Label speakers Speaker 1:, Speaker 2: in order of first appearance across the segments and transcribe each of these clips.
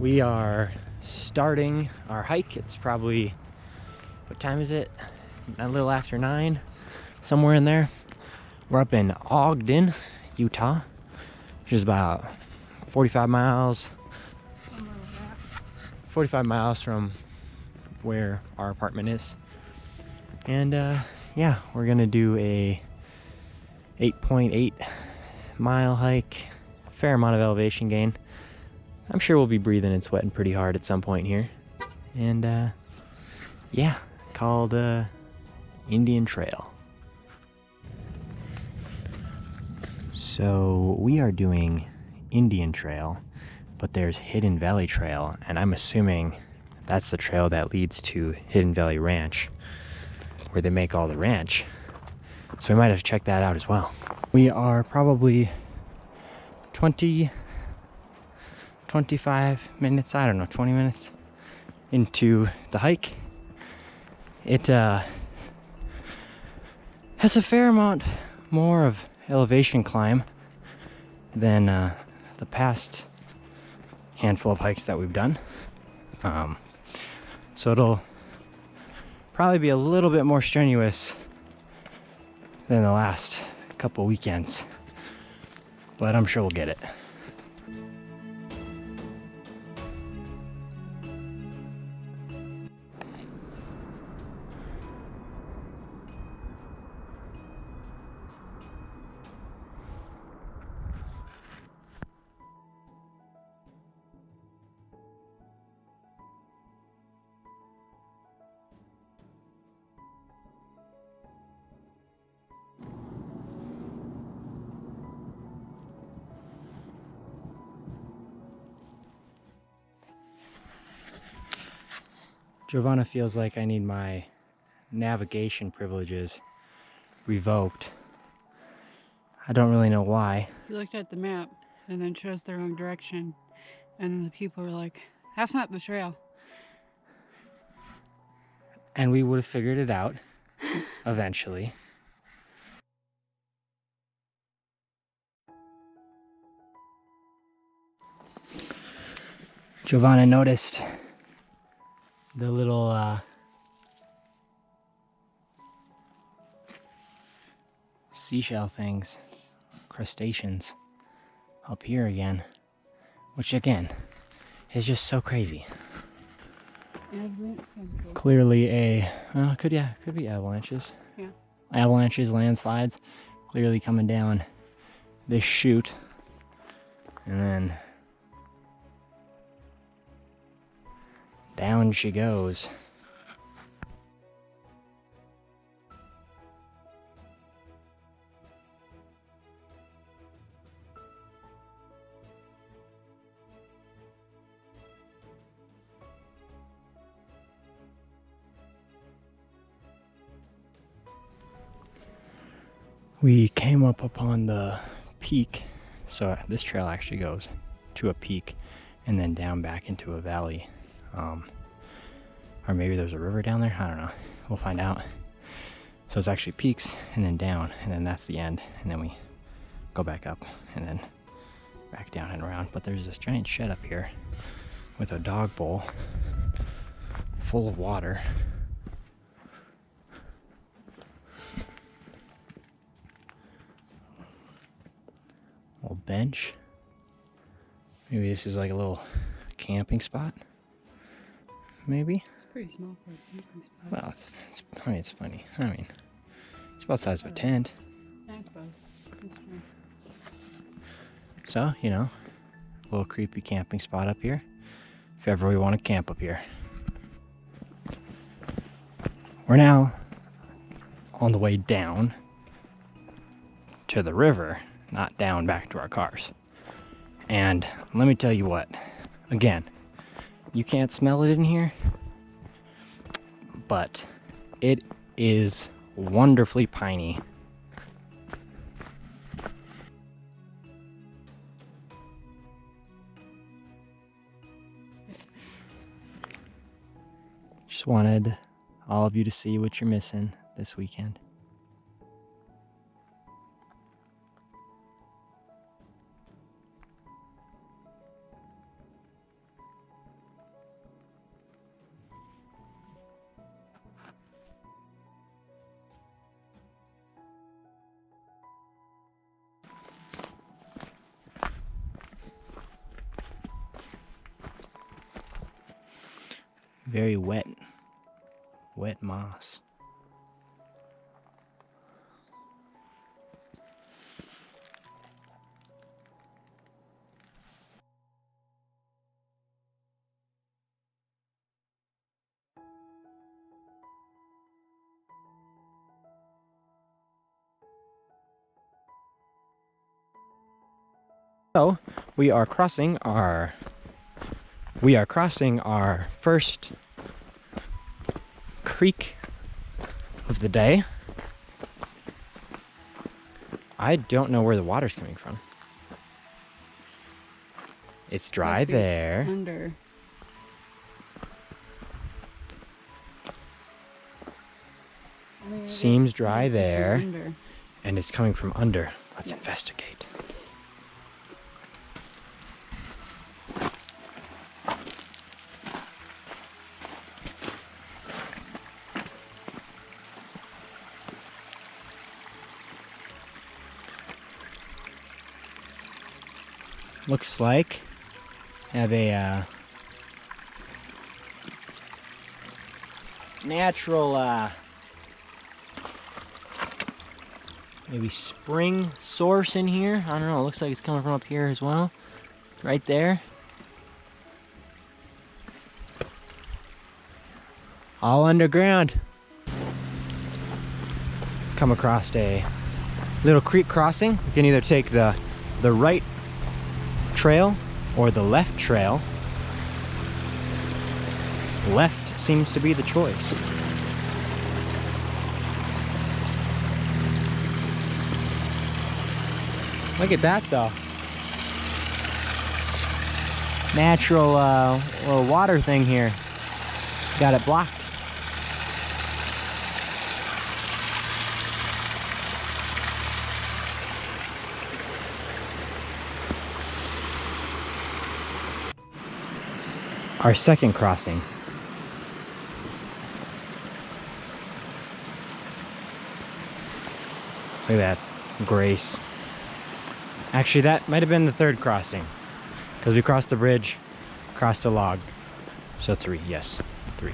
Speaker 1: We are starting our hike. It's probably, what time is it? A little after 9, somewhere in there. We're up in Ogden, Utah, which is about 45 miles. 45 miles from where our apartment is. And yeah, we're gonna do a 8.8 mile hike, fair amount of elevation gain. I'm sure we'll be breathing and sweating pretty hard at some point here. And yeah, called Indian Trail. So we are doing Indian Trail, but there's Hidden Valley Trail, and I'm assuming that's the trail that leads to Hidden Valley Ranch, where they make all the ranch. So we might have to check that out as well. We are probably 25 minutes, I don't know, 20 minutes into the hike. It has a fair amount more of elevation climb than the past handful of hikes that we've done. So it'll probably be a little bit more strenuous than the last couple weekends, but I'm sure we'll get it. Giovanna feels like I need my navigation privileges revoked. I don't really know why.
Speaker 2: You looked at the map and then chose the wrong direction, and then the people were like, that's not the trail.
Speaker 1: And we would have figured it out eventually. Giovanna noticed the little seashell things, crustaceans, up here again, which again is just so crazy. Clearly could be avalanches.
Speaker 2: Yeah.
Speaker 1: Avalanches, landslides, clearly coming down this chute, and then down she goes. We came up upon the peak, so this trail actually goes to a peak and then down back into a valley. Or maybe there's a river down there, I don't know, we'll find out. So it's actually peaks and then down, and then that's the end, and then we go back up and then back down and around. But there's this giant shed up here with a dog bowl full of water. Little bench. Maybe this is like a little camping spot. Maybe.
Speaker 2: It's pretty small for a camping spot.
Speaker 1: Well, it's funny. I mean, it's about the size of a tent.
Speaker 2: I suppose. That's true.
Speaker 1: So, you know, a little creepy camping spot up here. If ever we want to camp up here. We're now on the way down to the river, not down back to our cars. And let me tell you what, again, you can't smell it in here, but it is wonderfully piney. Just wanted all of you to see what you're missing this weekend. very wet moss. So we are crossing our first creek of the day. I don't know where the water's coming from. It's dry
Speaker 2: Must be
Speaker 1: there.
Speaker 2: Under.
Speaker 1: Seems dry there.
Speaker 2: Under.
Speaker 1: And it's coming from under. Let's
Speaker 2: Yeah.
Speaker 1: investigate. Looks like I have a natural maybe spring source in here. I don't know, it looks like it's coming from up here as well. Right there. All underground. Come across a little creek crossing. You can either take the right trail or the left trail. Left seems to be the choice. Look at that though. Natural little water thing here. Got it blocked. Our second crossing. Look at that, Grace. Actually, that might have been the third crossing, because we crossed the bridge, crossed a log. So 3, yes, 3.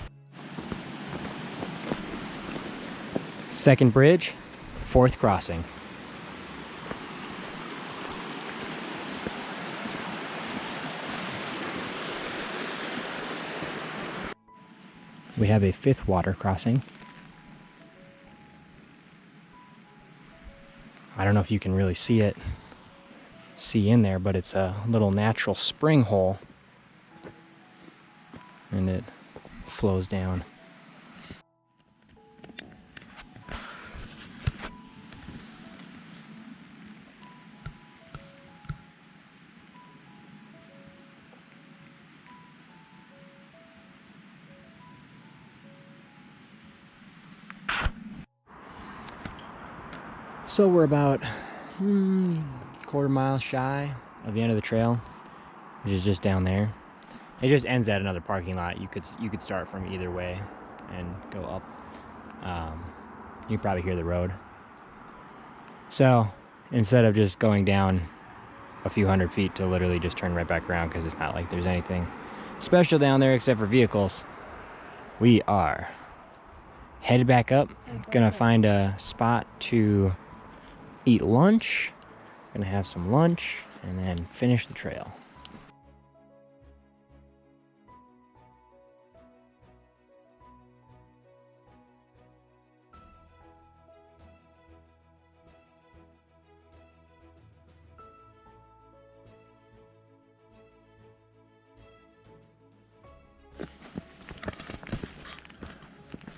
Speaker 1: Second bridge, fourth crossing. We have a fifth water crossing. I don't know if you can really see in there, but it's a little natural spring hole, and it flows down. So we're about quarter mile shy of the end of the trail, which is just down there. It just ends at another parking lot. You could start from either way and go up. You can probably hear the road. So instead of just going down a few hundred feet to literally just turn right back around, because it's not like there's anything special down there except for vehicles, we are headed back up. Gonna find a spot to eat lunch. Gonna have some lunch and then finish the trail.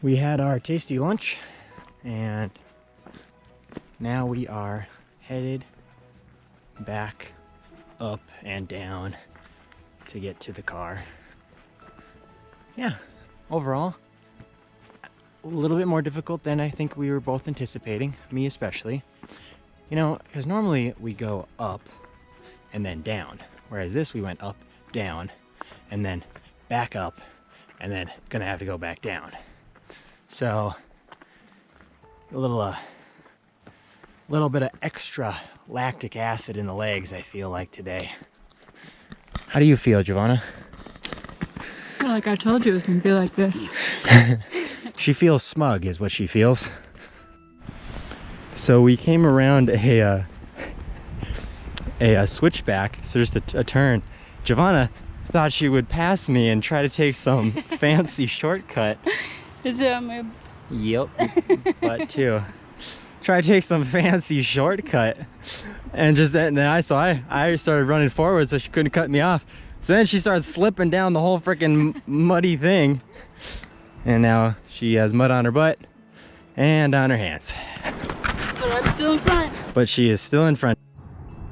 Speaker 1: We had our tasty lunch, and now we are headed back up and down to get to the car. Yeah, overall, a little bit more difficult than I think we were both anticipating, me especially. You know, because normally we go up and then down, whereas this we went up, down, and then back up, and then gonna have to go back down. So a little bit of extra lactic acid in the legs, I feel like, today. How do you feel, Giovanna?
Speaker 2: feel like I told you it was going to be like this.
Speaker 1: She feels smug is what she feels. So we came around a switchback, so just a turn. Giovanna thought she would pass me and try to take some fancy shortcut.
Speaker 2: Is it on my...
Speaker 1: Yep, but too. Try to take some fancy shortcut. And then I started running forward so she couldn't cut me off. So then she started slipping down the whole freaking muddy thing. And now she has mud on her butt and on her hands.
Speaker 2: But I'm still in front.
Speaker 1: But she is still in front.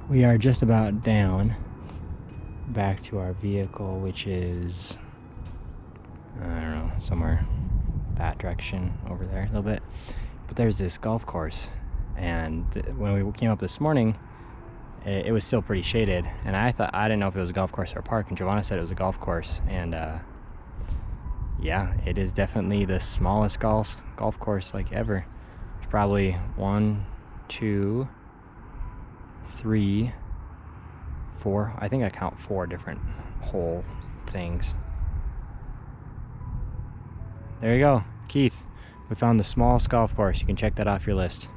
Speaker 1: We are just about down back to our vehicle, which is, I don't know, somewhere that direction over there a little bit. But there's this golf course, and when we came up this morning, it was still pretty shaded, and I didn't know if it was a golf course or a park, and Giovanna said it was a golf course, and yeah, it is definitely the smallest golf course like ever. There's probably 1, 2, 3, 4. I think I count 4 different hole things. There you go, Keith. We found the smallest golf course. You can check that off your list.